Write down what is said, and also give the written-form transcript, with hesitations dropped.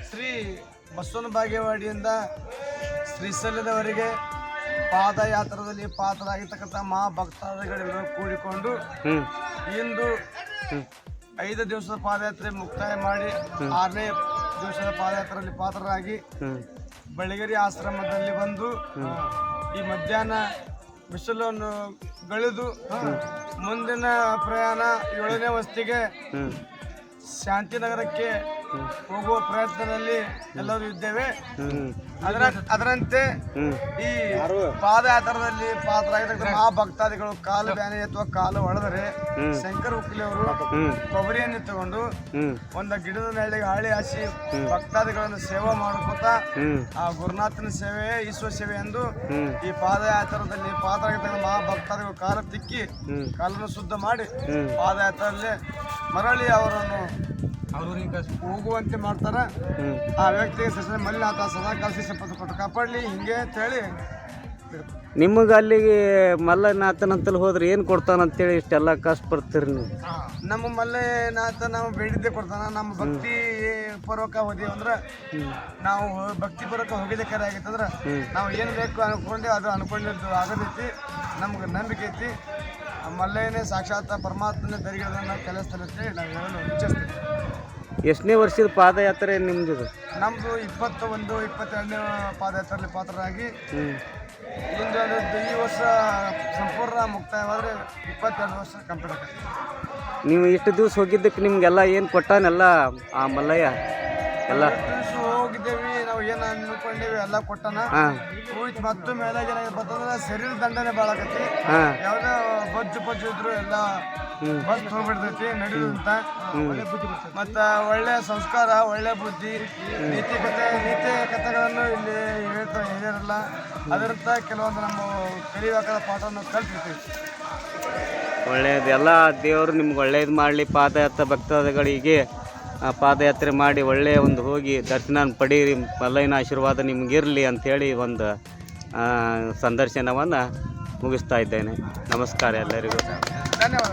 ಶ್ರೀ ಬಸವನ ಬಾಗೇವಾಡಿಯಿಂದ ಶ್ರೀಶೈಲದವರೆಗೆ ಪಾದಯಾತ್ರದಲ್ಲಿ ಪಾತ್ರರಾಗಿರ್ತಕ್ಕಂಥ ಮಹಾಭಕ್ತಾದಿಗಳೆಲ್ಲರೂ ಕೂಡಿಕೊಂಡು ಇಂದು 5 ದಿವಸದ ಪಾದಯಾತ್ರೆ ಮುಕ್ತಾಯ ಮಾಡಿ 6ನೇ ದಿವಸದ ಪಾದಯಾತ್ರೆಯಲ್ಲಿ ಪಾತ್ರರಾಗಿ ಬೆಳಗೇರಿ ಆಶ್ರಮದಲ್ಲಿ ಬಂದು ಈ ಮಧ್ಯಾಹ್ನ ಬಿಸಿಲನ್ನು ಗಳಿದು ಮುಂದಿನ ಪ್ರಯಾಣ 7ನೇ ವಸ್ತಿಗೆ ಶಾಂತಿನಗರಕ್ಕೆ ಹೋಗುವ ಪ್ರಯತ್ನದಲ್ಲಿ ಎಲ್ಲರೂ ಇದ್ದೇವೆ. ಅದರಂತೆ ಈ ಪಾದಯಾತ್ರದಲ್ಲಿ ಪಾತ್ರರಾಗಿರ್ತಕ್ಕಂಥ ಮಹಾಭಕ್ತಾದಿಗಳು ಕಾಲು ಬ್ಯಾನೆ ಅಥವಾ ಕಾಲು ಹೊಡೆದರೆ ಶಂಕರ ಉಕ್ಲಿ ಅವರು ಕೊಬ್ಬರಿಯನ್ನು ತಗೊಂಡು ಒಂದು ಗಿಡದ ನೆರಳಿಗೆ ಹಾಳಿ ಹಾಸಿ ಭಕ್ತಾದಿಗಳನ್ನು ಸೇವೆ ಮಾಡ್ಕೋತಾ ಆ ಗುರುನಾಥನ ಸೇವೆ ಈಶ್ವರ ಸೇವೆ ಎಂದು ಈ ಪಾದಯಾತ್ರದಲ್ಲಿ ಪಾತ್ರರಾಗಿರ್ತಕ್ಕಂಥ ಮಹಾಭಕ್ತಾದಿಗಳು ಕಾಲು ತಿಕ್ಕಿ ಕಾಲನ್ನು ಶುದ್ಧ ಮಾಡಿ ಪಾದಯಾತ್ರೆಯಲ್ಲಿ ಮರಳಿ ಅವರನ್ನು ಹೋಗುವಂತೆ ಮಾಡ್ತಾರ. ಆ ವ್ಯಕ್ತಿಗೆ ಸಸ್ಯ ಮಲ್ಲಿನಾಥ ಸದಾ ಕಾಲ ಕೊಟ್ಟು ಕಾಪಾಡಲಿ ಹಿಂಗೆ ಅಂತೇಳಿ. ನಿಮಗೆ ಅಲ್ಲಿಗೆ ಮಲ್ಲನಾಥನಂತಲ್ಲಿ ಹೋದ್ರೆ ಏನು ಕೊಡ್ತಾನಂತೇಳಿ ಇಷ್ಟೆಲ್ಲ ಕಷ್ಟಪಡ್ತೀರಿ ನೀವು? ನಮ್ಮ ಮಲ್ಲನಾಥ ನಾವು ಬೇಡಿದ್ದೆ ಕೊಡ್ತಾನ. ನಮ್ಮ ಭಕ್ತಿ ಪೂರ್ವಕ ಹೋದೀವಿ ಅಂದ್ರೆ ನಾವು ಭಕ್ತಿ ಪೂರ್ವಕ ಹೋಗಿದ್ದೆ ಕರೆ ಆಗೈತಂದ್ರೆ ನಾವು ಏನು ಬೇಕು ಅನ್ಕೊಂಡೆ ಅದು ಅನ್ಕೊಂಡಿದ್ದು ಆಗದೈತಿ. ನಮ್ಗೆ ನಂಬಿಕೆ ಐತಿ ಮಲ್ಲಯ್ಯನೇ ಸಾಕ್ಷಾತ್ ಪರಮಾತ್ಮನೇ ದರಿಗಳನ್ನು ನಾವು ಕೆಲಸದಲ್ಲಿ ನಾವು ಹೇಳಲು ಇಚ್ಛಿಸ್ತೀವಿ. ಎಷ್ಟನೇ ವರ್ಷದ ಪಾದಯಾತ್ರೆ ನಿಮ್ದು? ನಮ್ಮದು 21, 22ನೇ ಪಾದಯಾತ್ರೆಯಲ್ಲಿ ಪಾತ್ರರಾಗಿ ಇಂದು ಈ ವರ್ಷ ಸಂಪೂರ್ಣ ಮುಕ್ತಾಯವಾದರೆ 22 ವರ್ಷ ಕಂಪ್ಲೀಟ್ ಆಗ್ತದೆ. ನೀವು ಇಷ್ಟು ದಿವಸ ಹೋಗಿದ್ದಕ್ಕೆ ನಿಮಗೆಲ್ಲ ಏನು ಕೊಟ್ಟಾನೆಲ್ಲ ಆ ಮಲ್ಲಯ್ಯ ಎಲ್ಲ? ಹೋಗಿದ್ದೇವೆ ನಾವು ಏನು ಅನ್ಕೊಂಡೇವಿ ಎಲ್ಲ ಕೊಟ್ಟನ. ಹೋಯ್ತು ಮತ್ತು ಮೇಲೆ ಬರ್ತಂದ್ರೆ ಶರೀರ ದಂಡನೆ ಭಾಳ ಆಗೈತಿ. ಯಾವುದೇ ಬಜ್ಜು ಇದ್ರು ಎಲ್ಲ ಬಸ್ ಹೋಗ್ಬಿಡ್ತೈತಿ ನಡೆಯುವಂತ. ಮತ್ತು ಒಳ್ಳೆ ಸಂಸ್ಕಾರ, ಒಳ್ಳೆ ಬುದ್ಧಿ, ನೀತಿ ಕಥೆಗಳನ್ನು ಇಲ್ಲಿ ಹೇಳಿರಲ್ಲ. ಅದರಂತ ಕೆಲವೊಂದು ನಮ್ಮ ಕಲಿಬೇಕಾದ ಪಾಠವನ್ನು ಕಲ್ತಿರ್ತೀವಿ. ಒಳ್ಳೆಯದು. ಎಲ್ಲ ದೇವರು ನಿಮ್ಗೆ ಒಳ್ಳೇದು ಮಾಡಲಿ. ಪಾದಯಾತ್ರೆ ಭಕ್ತಾದಿಗಳಿಗೆ ಪಾದಯಾತ್ರೆ ಮಾಡಿ ಒಳ್ಳೆಯ ಒಂದು ಹೋಗಿ ದರ್ಶನ ಪಡೀರಿ, ಮಲ್ಲಯ್ಯನ ಆಶೀರ್ವಾದ ನಿಮಗಿರಲಿ ಅಂಥೇಳಿ ಒಂದು ಸಂದರ್ಶನವನ್ನು ಮುಗಿಸ್ತಾ ಇದ್ದೇನೆ. ನಮಸ್ಕಾರ ಎಲ್ಲರಿಗೂ. ಧನ್ಯವಾದ.